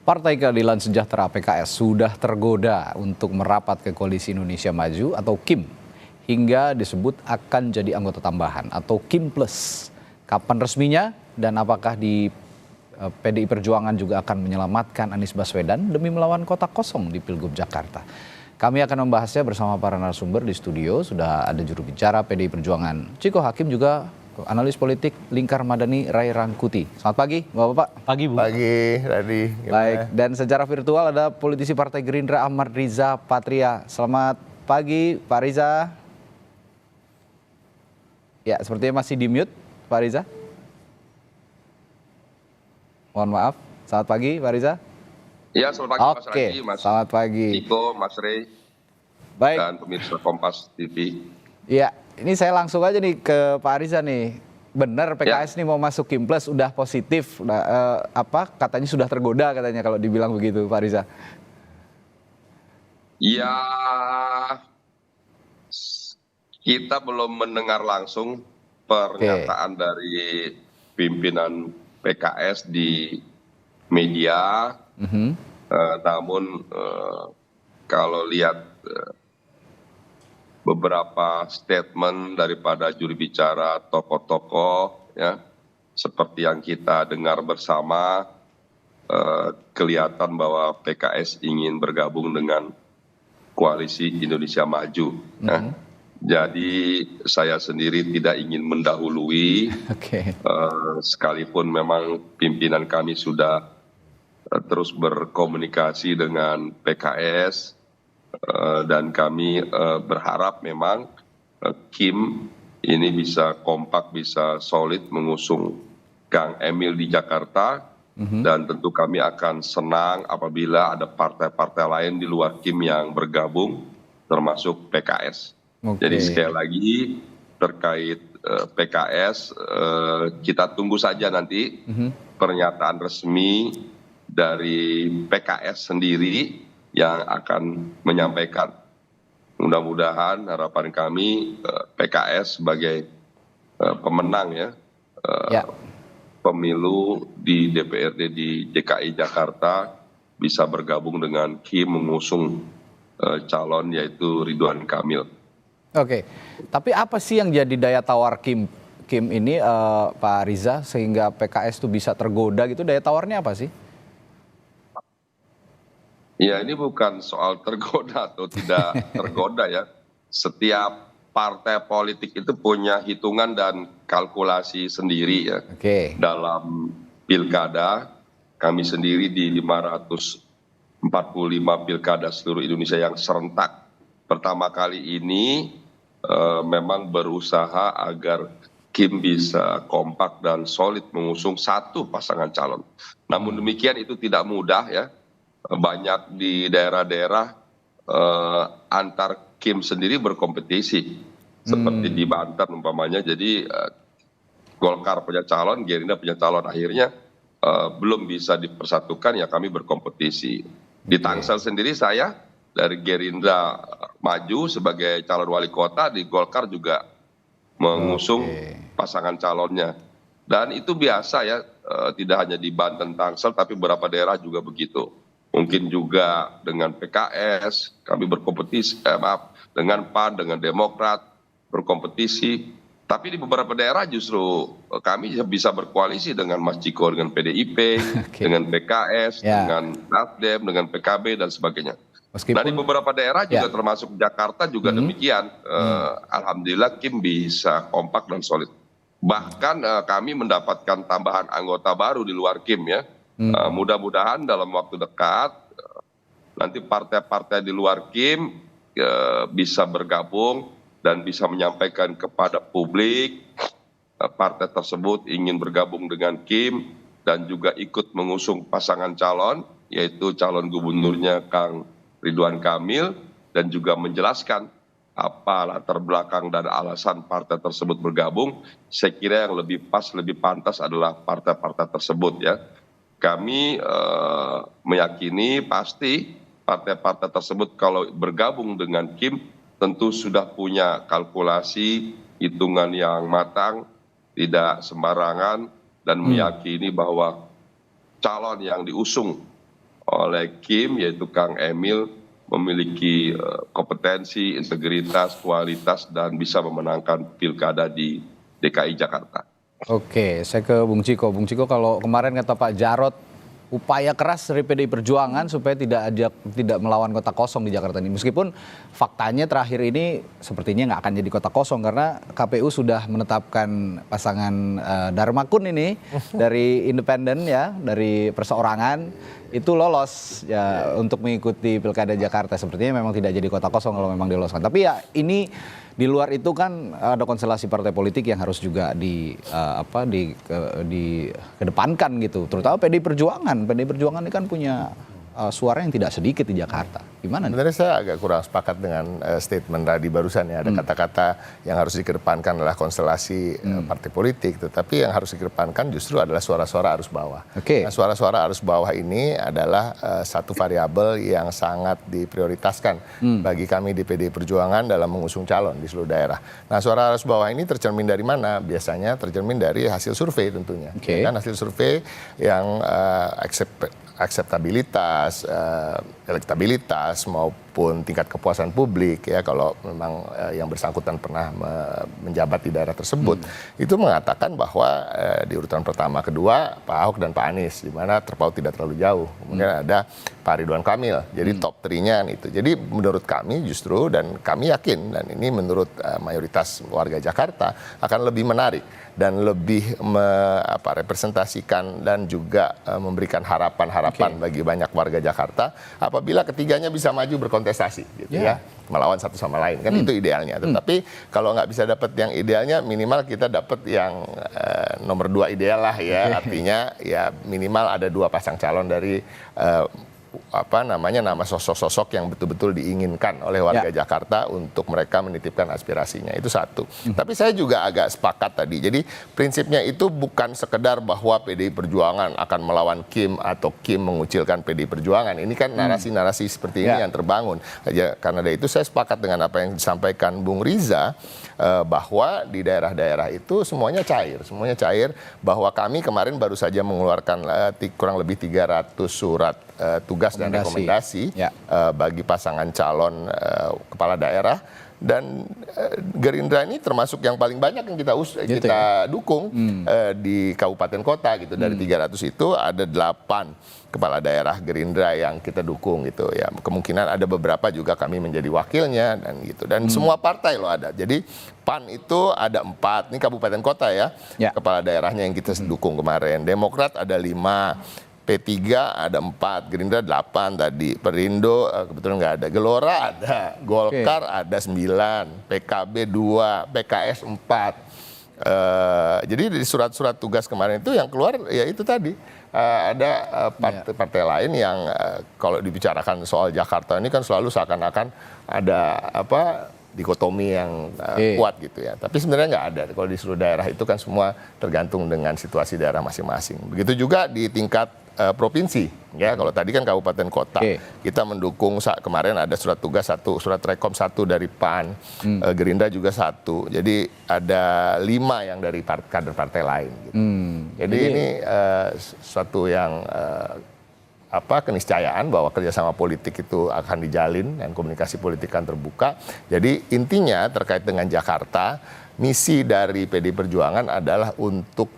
Partai Keadilan Sejahtera (PKS) sudah tergoda untuk merapat ke Koalisi Indonesia Maju atau KIM, hingga disebut akan jadi anggota tambahan atau KIM Plus. Kapan resminya dan apakah di PDI Perjuangan juga akan menyelamatkan Anies Baswedan demi melawan kota kosong di Pilgub Jakarta? Kami akan membahasnya bersama para narasumber di studio. Sudah ada juru bicara PDI Perjuangan Ciko Hakim, juga analis politik Lingkar Madani Ray Rangkuti. Selamat pagi Bapak-bapak. Pagi Bu. Pagi Radi. Baik, dan secara virtual ada politisi Partai Gerindra Ahmad Riza Patria. Selamat pagi Pak Riza. Ya, sepertinya masih di mute Pak Riza. Mohon maaf. Selamat pagi Pak Riza. Ya, selamat pagi Mas Radi, Mas Selamat pagi. Ciko, Mas Rey, Baik. dan pemirsa Kompas TV. Ya, ini saya langsung aja nih ke Pak Riza nih. Benar PKS nih mau masuk KIM Plus, udah positif, katanya sudah tergoda katanya kalau dibilang begitu Pak Riza. Ya, kita belum mendengar langsung pernyataan dari pimpinan PKS di media. Namun kalau lihat beberapa statement daripada juru bicara tokoh-tokoh, ya, seperti yang kita dengar bersama, kelihatan bahwa PKS ingin bergabung dengan Koalisi Indonesia Maju. Ya. Jadi saya sendiri tidak ingin mendahului, sekalipun memang pimpinan kami sudah terus berkomunikasi dengan PKS, dan kami berharap memang KIM ini bisa kompak, bisa solid mengusung Kang Emil di Jakarta, dan tentu kami akan senang apabila ada partai-partai lain di luar KIM yang bergabung, termasuk PKS. Jadi sekali lagi terkait PKS, kita tunggu saja nanti pernyataan resmi dari PKS sendiri yang akan menyampaikan. Mudah-mudahan harapan kami PKS sebagai pemenang ya, pemilu di DPRD di DKI Jakarta bisa bergabung dengan KIM mengusung calon yaitu Ridwan Kamil. Oke, tapi apa sih yang jadi daya tawar KIM ini Pak Riza sehingga PKS tuh bisa tergoda gitu? Daya tawarnya apa sih? Ya, ini bukan soal tergoda atau tidak tergoda ya. Setiap partai politik itu punya hitungan dan kalkulasi sendiri ya. Dalam pilkada, kami sendiri di 545 pilkada seluruh Indonesia yang serentak pertama kali ini memang berusaha agar KIM bisa kompak dan solid mengusung satu pasangan calon. Namun demikian itu tidak mudah ya. Banyak di daerah-daerah antar KIM sendiri berkompetisi, seperti di Banten umpamanya. Jadi Golkar punya calon, Gerindra punya calon, akhirnya belum bisa dipersatukan, ya kami berkompetisi. Di Tangsel sendiri saya dari Gerindra maju sebagai calon wali kota, di Golkar juga mengusung pasangan calonnya. Dan itu biasa ya, tidak hanya di Banten, Tangsel, tapi beberapa daerah juga begitu. Mungkin juga dengan PKS, kami berkompetisi, dengan PAN, dengan Demokrat, berkompetisi. Tapi di beberapa daerah justru kami bisa berkoalisi dengan Mas Ciko, dengan PDIP, dengan PKS, dengan Nasdem, dengan PKB, dan sebagainya. Nah di beberapa daerah juga termasuk Jakarta juga demikian. Alhamdulillah KIM bisa kompak dan solid. Bahkan kami mendapatkan tambahan anggota baru di luar KIM ya. Mudah-mudahan dalam waktu dekat nanti partai-partai di luar KIM bisa bergabung dan bisa menyampaikan kepada publik partai tersebut ingin bergabung dengan KIM dan juga ikut mengusung pasangan calon, yaitu calon gubernurnya Kang Ridwan Kamil, dan juga menjelaskan apa latar belakang dan alasan partai tersebut bergabung. Saya kira yang lebih pas, lebih pantas adalah partai-partai tersebut ya. Kami meyakini pasti partai-partai tersebut kalau bergabung dengan KIM tentu sudah punya kalkulasi, hitungan yang matang, tidak sembarangan, dan meyakini bahwa calon yang diusung oleh Kim, yaitu Kang Emil, memiliki kompetensi, integritas, kualitas, dan bisa memenangkan pilkada di DKI Jakarta. Oke, saya ke Bung Ciko. Bung Ciko, kalau kemarin kata Pak Jarod, upaya keras dari PDI Perjuangan supaya tidak melawan kota kosong di Jakarta ini. Meskipun faktanya terakhir ini sepertinya nggak akan jadi kota kosong karena KPU sudah menetapkan pasangan Dharma Kun ini dari independen ya, dari perseorangan itu lolos ya untuk mengikuti Pilkada Jakarta. Sepertinya memang tidak jadi kota kosong kalau memang diloloskan. Tapi ya ini di luar itu kan ada konstelasi partai politik yang harus juga dikedepankan gitu. Terutama PDI Perjuangan. PDI Perjuangan ini kan punya suara yang tidak sedikit di Jakarta. Gimana nih? Sebenarnya saya agak kurang sepakat dengan statement tadi barusan ya. Ada kata-kata yang harus dikedepankan adalah konstelasi partai politik. Tetapi yang harus dikedepankan justru adalah suara-suara arus bawah. Oke. Nah, suara-suara arus bawah ini adalah satu variabel yang sangat diprioritaskan bagi kami di PDI Perjuangan dalam mengusung calon di seluruh daerah. Nah, suara arus bawah ini tercermin dari mana? Biasanya tercermin dari hasil survei tentunya. Oke. Kan hasil survei yang akseptabilitas, elektabilitas maupun tingkat kepuasan publik ya kalau memang yang bersangkutan pernah menjabat di daerah tersebut itu mengatakan bahwa di urutan pertama kedua Pak Ahok dan Pak Anies di mana terpaut tidak terlalu jauh. Kemudian ada Pak Ridwan Kamil. Jadi top 3-nya itu. Jadi menurut kami justru dan kami yakin dan ini menurut mayoritas warga Jakarta akan lebih menarik dan lebih representasikan dan juga memberikan harapan-harapan bagi banyak warga Jakarta apabila ketiganya bisa maju berkontestasi gitu ya melawan satu sama lain kan itu idealnya. Tetapi kalau nggak bisa dapat yang idealnya minimal kita dapat yang nomor 2 ideal lah ya artinya ya minimal ada 2 pasang calon dari nama sosok-sosok yang betul-betul diinginkan oleh warga Jakarta untuk mereka menitipkan aspirasinya. Itu satu. Tapi saya juga agak sepakat tadi. Jadi prinsipnya itu bukan sekedar bahwa PDI Perjuangan akan melawan Kim atau Kim mengucilkan PDI Perjuangan. Ini kan narasi-narasi seperti ini yang terbangun. Karena dari itu saya sepakat dengan apa yang disampaikan Bung Riza bahwa di daerah-daerah itu semuanya cair. Semuanya cair bahwa kami kemarin baru saja mengeluarkan kurang lebih 300 surat tugas dan rekomendasi bagi pasangan calon kepala daerah dan Gerindra ini termasuk yang paling banyak yang kita dukung di kabupaten kota gitu. Dari 300 itu ada 8 kepala daerah Gerindra yang kita dukung gitu ya. Kemungkinan ada beberapa juga kami menjadi wakilnya dan gitu. Dan semua partai loh ada. Jadi PAN itu ada 4, ini kabupaten kota ya. Kepala daerahnya yang kita dukung kemarin. Demokrat ada 5. P3 ada 4, Gerindra 8 tadi, Perindo kebetulan nggak ada, Gelora ada, Golkar ada 9, PKB 2, PKS 4. Jadi di surat-surat tugas kemarin itu yang keluar ya itu tadi ada partai-partai lain yang kalau dibicarakan soal Jakarta ini kan selalu seakan-akan ada dikotomi yang kuat gitu ya. Tapi sebenarnya nggak ada. Kalau di seluruh daerah itu kan semua tergantung dengan situasi daerah masing-masing. Begitu juga di tingkat provinsi ya. Kalau tadi kan kabupaten kota kita mendukung kemarin ada surat tugas 1, surat rekom 1 dari PAN, Gerindra juga 1. Jadi ada 5 yang dari kader partai lain gitu. Jadi ini suatu yang keniscayaan bahwa kerjasama politik itu akan dijalin dan komunikasi politik akan terbuka. Jadi intinya terkait dengan Jakarta, misi dari PDI Perjuangan adalah untuk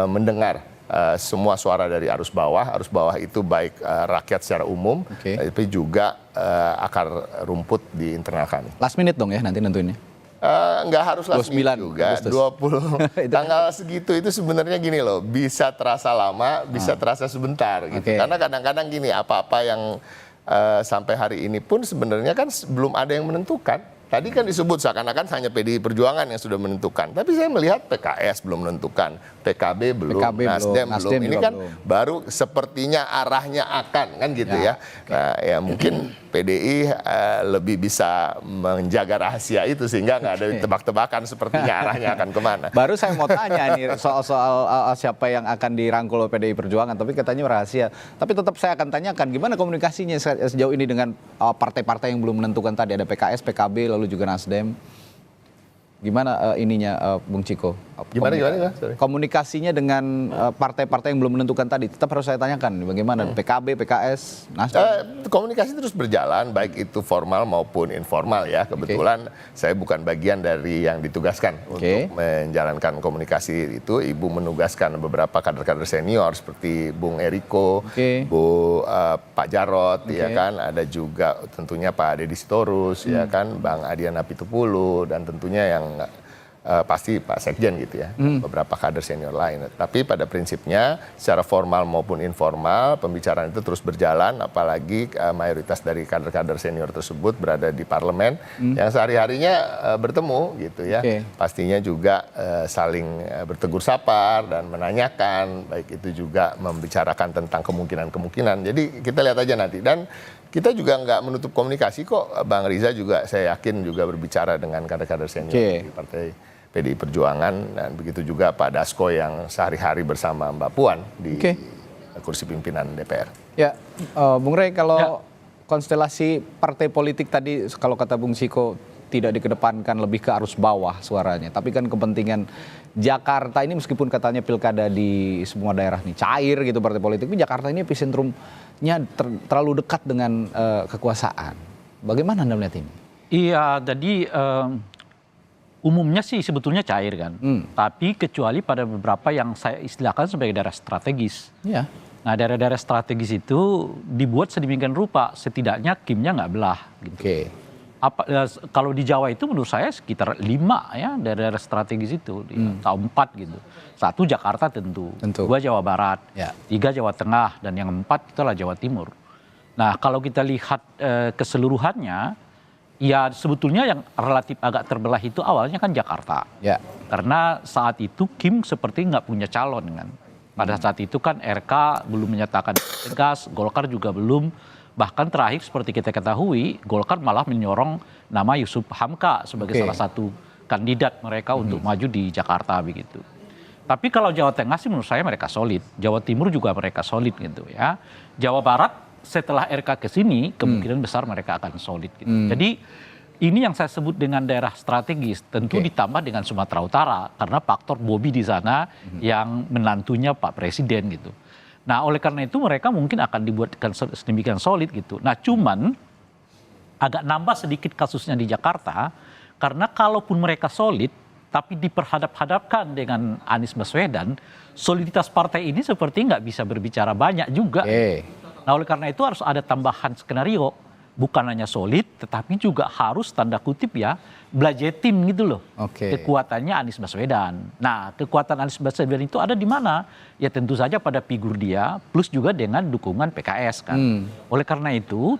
mendengar semua suara dari arus bawah itu baik rakyat secara umum, tapi juga akar rumput di internal kami. Last minute dong ya nanti nentuinnya. Nggak harus last minute juga, Agustus. 20 tanggal segitu itu sebenarnya gini loh, bisa terasa lama, bisa terasa sebentar gitu. Karena kadang-kadang gini, apa-apa yang sampai hari ini pun sebenarnya kan belum ada yang menentukan. Tadi kan disebut seakan-akan hanya PDI Perjuangan yang sudah menentukan. Tapi saya melihat PKS belum menentukan, PKB belum, Nasdem belum. Ini kan baru sepertinya arahnya akan kan gitu ya. Nah ya mungkin PDI lebih bisa menjaga rahasia itu sehingga nggak ada tebak-tebakan sepertinya arahnya akan kemana. Baru saya mau tanya nih soal siapa yang akan dirangkul oleh PDI Perjuangan, tapi katanya rahasia. Tapi tetap saya akan tanyakan gimana komunikasinya sejauh ini dengan partai-partai yang belum menentukan tadi, ada PKS, PKB, lalu juga Nasdem. Gimana Bung Ciko? Gimana? Sorry. Komunikasinya dengan partai-partai yang belum menentukan tadi, tetap harus saya tanyakan. Bagaimana? PKB, PKS, Nasdem? Komunikasi terus berjalan, baik itu formal maupun informal ya. Kebetulan saya bukan bagian dari yang ditugaskan untuk menjalankan komunikasi itu. Ibu menugaskan beberapa kader-kader senior seperti Bung Eriko, Pak Jarot, ya kan. Ada juga tentunya Pak Deddy Sitorus, ya kan, Bang Adian Apitupulu, dan tentunya yang pasti Pak Sekjen gitu ya, beberapa kader senior lain. Tapi pada prinsipnya secara formal maupun informal pembicaraan itu terus berjalan, apalagi mayoritas dari kader-kader senior tersebut berada di parlemen yang sehari-harinya bertemu gitu ya. Pastinya juga saling bertegur sapar dan menanyakan, baik itu juga membicarakan tentang kemungkinan-kemungkinan. Jadi kita lihat aja nanti, dan kita juga nggak menutup komunikasi kok. Bang Riza juga saya yakin juga berbicara dengan kader-kader senior di Partai PDI Perjuangan, dan begitu juga Pak Dasko yang sehari-hari bersama Mbak Puan di kursi pimpinan DPR. Ya, Bung Rey, kalau konstelasi partai politik tadi, kalau kata Bung Ciko, tidak dikedepankan, lebih ke arus bawah suaranya. Tapi kan kepentingan Jakarta ini, meskipun katanya pilkada di semua daerah nih cair gitu partai politik, tapi Jakarta ini epicentrumnya terlalu dekat dengan kekuasaan. Bagaimana Anda melihat ini? Iya, jadi umumnya sih sebetulnya cair kan. Tapi kecuali pada beberapa yang saya istilahkan sebagai daerah strategis. Iya. Nah, daerah-daerah strategis itu dibuat sedemikian rupa, setidaknya kimnya nggak belah. Gitu. Kalau di Jawa itu menurut saya sekitar 5 ya daerah strategis itu, atau 4 gitu. 1 Jakarta tentu. 2 Jawa Barat, 3 Jawa Tengah, dan yang 4 itulah Jawa Timur. Nah, kalau kita lihat keseluruhannya, ya sebetulnya yang relatif agak terbelah itu awalnya kan Jakarta. Karena saat itu Kim seperti nggak punya calon kan. Pada saat itu kan RK belum menyatakan tegas, Golkar juga belum. Bahkan terakhir seperti kita ketahui, Golkar malah menyorong nama Yusuf Hamka sebagai salah satu kandidat mereka untuk maju di Jakarta begitu. Tapi kalau Jawa Tengah sih menurut saya mereka solid. Jawa Timur juga mereka solid gitu ya. Jawa Barat setelah RK ke sini kemungkinan besar mereka akan solid gitu. Jadi ini yang saya sebut dengan daerah strategis, tentu ditambah dengan Sumatera Utara karena faktor Bobi di sana yang menantunya Pak Presiden gitu. Nah, oleh karena itu mereka mungkin akan dibuatkan sedemikian solid gitu. Nah, cuman agak nambah sedikit kasusnya di Jakarta karena kalaupun mereka solid tapi diperhadap-hadapkan dengan Anies Baswedan, soliditas partai ini seperti nggak bisa berbicara banyak juga. Nah, oleh karena itu harus ada tambahan skenario. Bukan hanya solid, tetapi juga harus tanda kutip ya, belajetin gitu loh. Kekuatannya Anies Baswedan. Nah, kekuatan Anies Baswedan itu ada di mana? Ya tentu saja pada figur dia, plus juga dengan dukungan PKS kan. Oleh karena itu,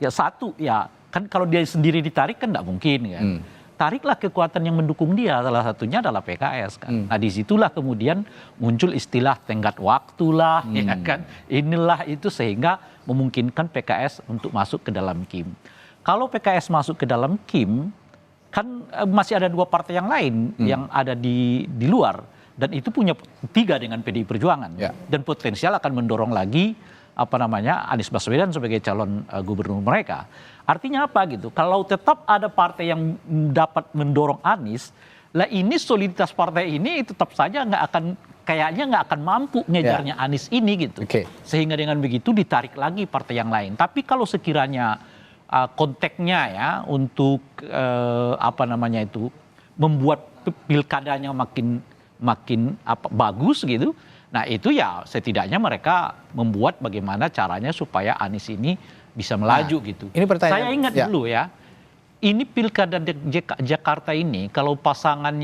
ya satu, ya kan kalau dia sendiri ditarik kan nggak mungkin kan. Tariklah kekuatan yang mendukung dia, salah satunya adalah PKS kan. Nah, disitulah kemudian muncul istilah tenggat waktu lah, ya kan. Inilah itu sehingga memungkinkan PKS untuk masuk ke dalam Kim. Kalau PKS masuk ke dalam Kim, kan masih ada 2 partai yang lain yang ada di luar. Dan itu punya 3 dengan PDI Perjuangan. Dan potensial akan mendorong lagi Anies Baswedan sebagai calon gubernur mereka. Artinya apa gitu? Kalau tetap ada partai yang dapat mendorong Anies, lah ini soliditas partai ini tetap saja kayaknya nggak akan mampu ngejarnya Anies ini gitu. Sehingga dengan begitu ditarik lagi partai yang lain. Tapi kalau sekiranya konteksnya ya untuk membuat pilkadanya makin bagus gitu. Nah itu ya setidaknya mereka membuat bagaimana caranya supaya Anies ini bisa melaju gitu. Ini saya ingat dulu ya, ini pilkada Jakarta ini kalau pasangan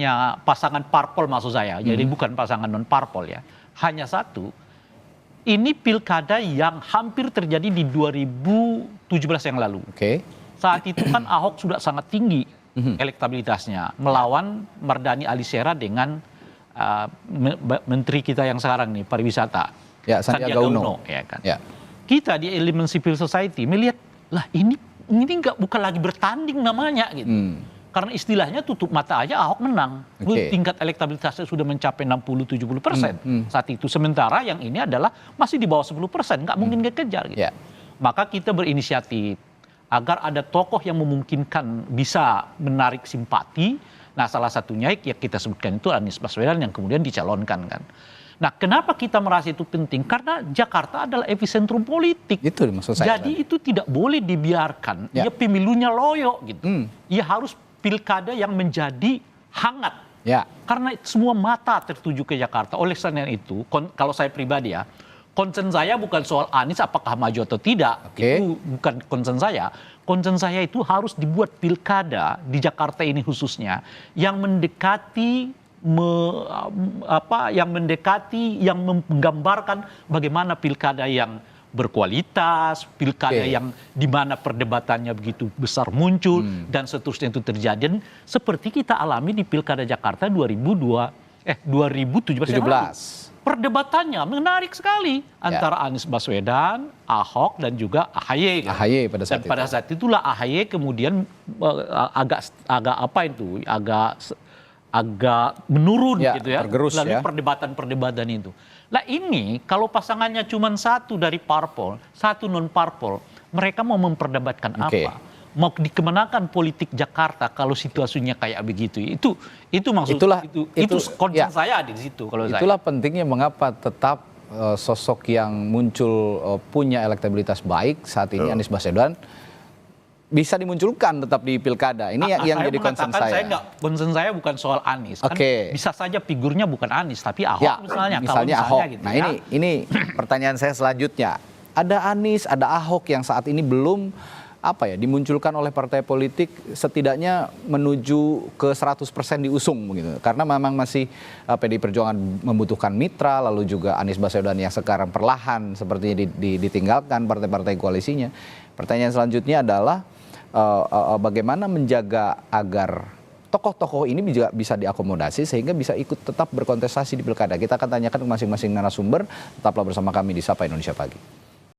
parpol maksud saya, jadi bukan pasangan non parpol ya, hanya satu. Ini pilkada yang hampir terjadi di 2017 yang lalu. Saat itu kan Ahok sudah sangat tinggi elektabilitasnya, melawan Mardhani Alisera dengan menteri kita yang sekarang nih pariwisata, Sandiaga Uno, ya kan. Kita di elemen civil society melihat lah ini bukan lagi bertanding namanya gitu. Karena istilahnya tutup mata aja Ahok menang. Tingkat elektabilitasnya sudah mencapai 60-70% saat itu. Sementara yang ini adalah masih di bawah 10%, nggak mungkin kekejar gitu. Maka kita berinisiatif agar ada tokoh yang memungkinkan bisa menarik simpati Nah salah satunya yang kita sebutkan itu Anies Baswedan yang kemudian dicalonkan kan. Nah kenapa kita merasa itu penting? Karena Jakarta adalah epicentrum politik. Itu maksud saya. Jadi itu tidak boleh dibiarkan. Ya pemilunya loyo gitu. Ya harus pilkada yang menjadi hangat. Ya. Karena semua mata tertuju ke Jakarta. Oleh karena itu, kalau saya pribadi ya, concern saya bukan soal Anies apakah maju atau tidak. Oke. Itu bukan concern saya. Concern saya itu harus dibuat pilkada di Jakarta ini khususnya yang mendekati yang menggambarkan bagaimana pilkada yang berkualitas, pilkada yang di mana perdebatannya begitu besar muncul dan seterusnya itu terjadi. Dan seperti kita alami di Pilkada Jakarta 2017 yang lalu. Perdebatannya menarik sekali antara Anies Baswedan, Ahok dan juga AHY. AHY pada saat dan pada saat itulah AHY kemudian agak menurun gitu ya. Tergerus lalu perdebatan itu. Nah ini kalau pasangannya cuma satu dari parpol, satu non parpol, mereka mau memperdebatkan apa? Mau dikemenakan politik Jakarta kalau situasinya kayak begitu? Itu maksud itu concern saya di situ kalau itulah pentingnya mengapa tetap sosok yang muncul punya elektabilitas baik saat ini Anies Baswedan bisa dimunculkan tetap di pilkada. Ini yang jadi concern saya. Concern saya bukan soal Anies. Kan bisa saja figurnya bukan Anies, tapi Ahok misalnya. Misalnya Ahok. Gitu, nah ini pertanyaan saya selanjutnya. Ada Anies, ada Ahok yang saat ini belum dimunculkan oleh partai politik setidaknya menuju ke 100% diusung gitu. Karena memang masih PDI Perjuangan membutuhkan mitra, lalu juga Anies Baswedan yang sekarang perlahan sepertinya ditinggalkan partai-partai koalisinya. Pertanyaan selanjutnya adalah bagaimana menjaga agar tokoh-tokoh ini juga bisa diakomodasi sehingga bisa ikut tetap berkontestasi di pilkada. Kita akan tanyakan ke masing-masing narasumber. Tetaplah bersama kami di Sapa Indonesia Pagi.